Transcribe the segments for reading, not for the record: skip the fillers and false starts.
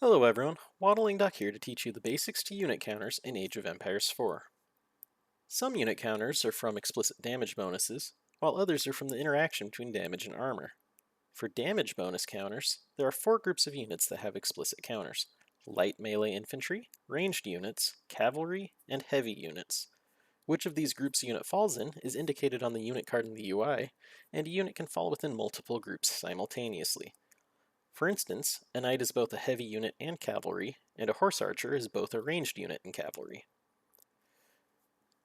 Hello everyone, Waddling Duck here to teach you the basics to unit counters in Age of Empires 4. Some unit counters are from explicit damage bonuses, while others are from the interaction between damage and armor. For damage bonus counters, there are 4 groups of units that have explicit counters: light melee infantry, ranged units, cavalry, and heavy units. Which of these groups a unit falls in is indicated on the unit card in the UI, and a unit can fall within multiple groups simultaneously. For instance, a knight is both a heavy unit and cavalry, and a horse archer is both a ranged unit and cavalry.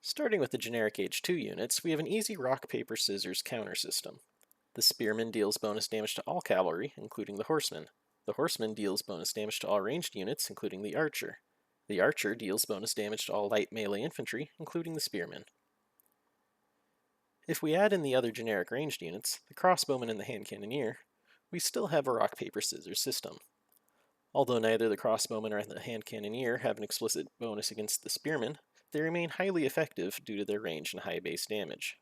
Starting with the generic Age 2 units, we have an easy rock, paper, scissors counter system. The spearman deals bonus damage to all cavalry, including the horseman. The horseman deals bonus damage to all ranged units, including the archer. The archer deals bonus damage to all light melee infantry, including the spearman. If we add in the other generic ranged units, the crossbowman and the hand cannoneer, we still have a rock, paper, scissors system. Although neither the crossbowman or the hand cannoneer have an explicit bonus against the spearman, they remain highly effective due to their range and high base damage.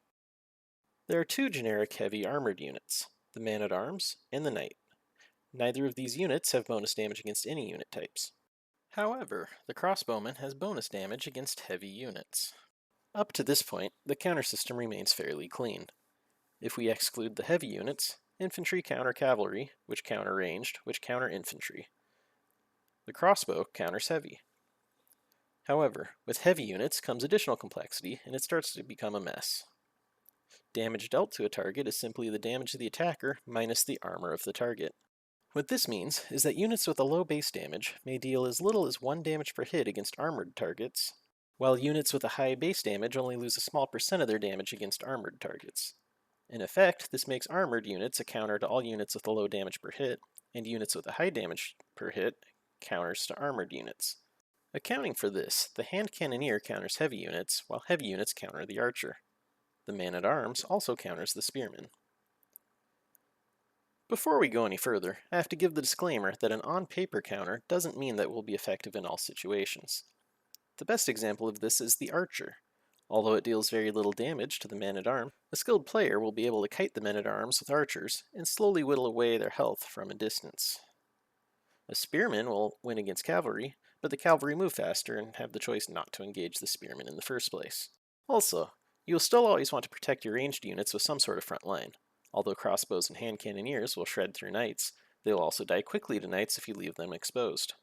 There are 2 generic heavy armored units, the man-at-arms and the knight. Neither of these units have bonus damage against any unit types. However, the crossbowman has bonus damage against heavy units. Up to this point, the counter system remains fairly clean. If we exclude the heavy units, infantry counter cavalry, which counter ranged, which counter infantry. The crossbow counters heavy. However, with heavy units comes additional complexity, and it starts to become a mess. Damage dealt to a target is simply the damage of the attacker minus the armor of the target. What this means is that units with a low base damage may deal as little as 1 damage per hit against armored targets, while units with a high base damage only lose a small percent of their damage against armored targets. In effect, this makes armored units a counter to all units with a low damage per hit, and units with a high damage per hit counters to armored units. Accounting for this, the hand cannoneer counters heavy units, while heavy units counter the archer. The man-at-arms also counters the spearman. Before we go any further, I have to give the disclaimer that an on-paper counter doesn't mean that it will be effective in all situations. The best example of this is the archer. Although it deals very little damage to the man-at-arms, a skilled player will be able to kite the men-at-arms with archers and slowly whittle away their health from a distance. A spearman will win against cavalry, but the cavalry move faster and have the choice not to engage the spearman in the first place. Also, you'll still always want to protect your ranged units with some sort of front line. Although crossbows and hand cannoneers will shred through knights, they will also die quickly to knights if you leave them exposed.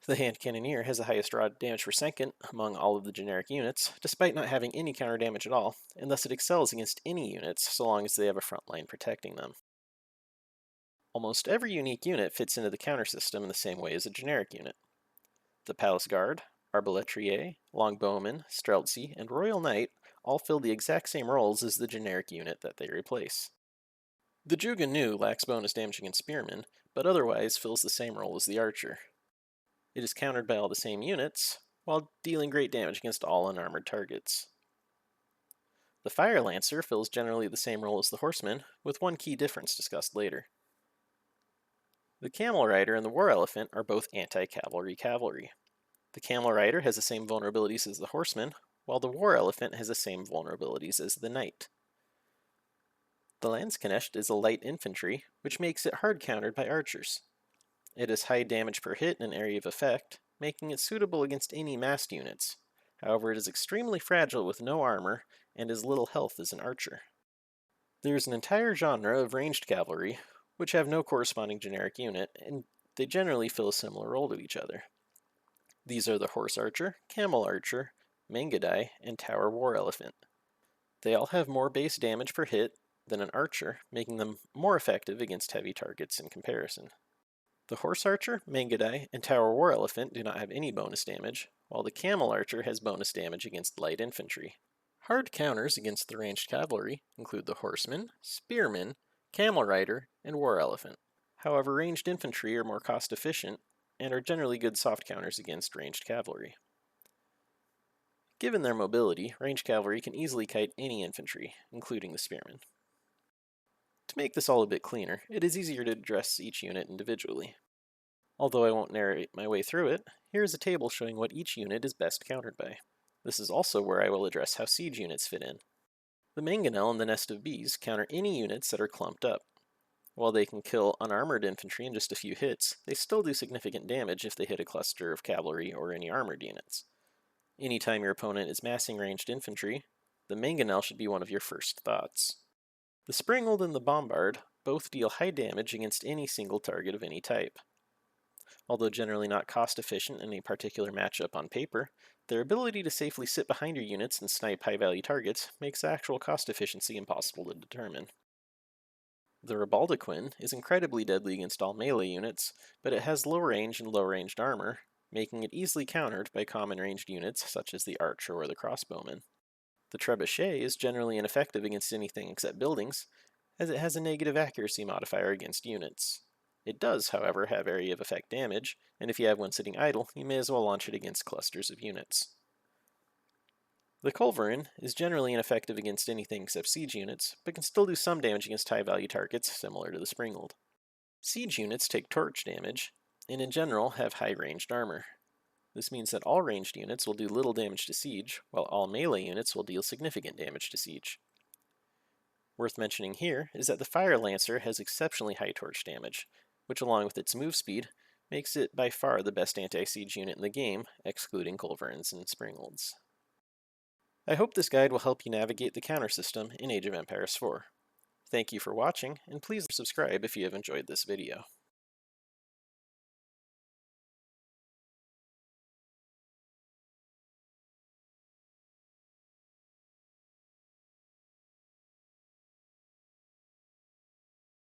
The hand cannoneer has the highest raw damage per second among all of the generic units, despite not having any counter damage at all, and thus it excels against any units so long as they have a front line protecting them. Almost every unique unit fits into the counter system in the same way as a generic unit. The Palace Guard, Arbalétrier, Longbowman, Streltsy, and Royal Knight all fill the exact same roles as the generic unit that they replace. The Jugan Nu lacks bonus damage against spearmen, but otherwise fills the same role as the archer. It is countered by all the same units, while dealing great damage against all unarmored targets. The Fire Lancer fills generally the same role as the horseman, with one key difference discussed later. The Camel Rider and the War Elephant are both anti-cavalry cavalry. The Camel Rider has the same vulnerabilities as the horseman, while the War Elephant has the same vulnerabilities as the knight. The Landsknecht is a light infantry, which makes it hard countered by archers. It has high damage per hit in an area of effect, making it suitable against any massed units. However, it is extremely fragile with no armor and as little health as an archer. There is an entire genre of ranged cavalry, which have no corresponding generic unit, and they generally fill a similar role to each other. These are the Horse Archer, Camel Archer, Mangudai, and Tower War Elephant. They all have more base damage per hit than an archer, making them more effective against heavy targets in comparison. The Horse Archer, Mangudai, and Tower War Elephant do not have any bonus damage, while the Camel Archer has bonus damage against light infantry. Hard counters against the ranged cavalry include the Horseman, Spearman, Camel Rider, and War Elephant. However, ranged infantry are more cost efficient and are generally good soft counters against ranged cavalry. Given their mobility, ranged cavalry can easily kite any infantry, including the spearmen. To make this all a bit cleaner, it is easier to address each unit individually. Although I won't narrate my way through it, here is a table showing what each unit is best countered by. This is also where I will address how siege units fit in. The mangonel and the nest of bees counter any units that are clumped up. While they can kill unarmored infantry in just a few hits, they still do significant damage if they hit a cluster of cavalry or any armored units. Anytime your opponent is massing ranged infantry, the mangonel should be one of your first thoughts. The springald and the bombard both deal high damage against any single target of any type. Although generally not cost efficient in a particular matchup on paper, their ability to safely sit behind your units and snipe high value targets makes actual cost efficiency impossible to determine. The Rebaldaquin is incredibly deadly against all melee units, but it has low range and low ranged armor, making it easily countered by common ranged units such as the archer or the crossbowman. The Trebuchet is generally ineffective against anything except buildings, as it has a negative accuracy modifier against units. It does, however, have area of effect damage, and if you have one sitting idle, you may as well launch it against clusters of units. The Culverin is generally ineffective against anything except siege units, but can still do some damage against high-value targets, similar to the springald. Siege units take torch damage, and in general have high-ranged armor. This means that all ranged units will do little damage to siege, while all melee units will deal significant damage to siege. Worth mentioning here is that the Fire Lancer has exceptionally high torch damage, which along with its move speed, makes it by far the best anti-siege unit in the game, excluding Culverins and Springalds. I hope this guide will help you navigate the counter system in Age of Empires 4. Thank you for watching, and please subscribe if you have enjoyed this video.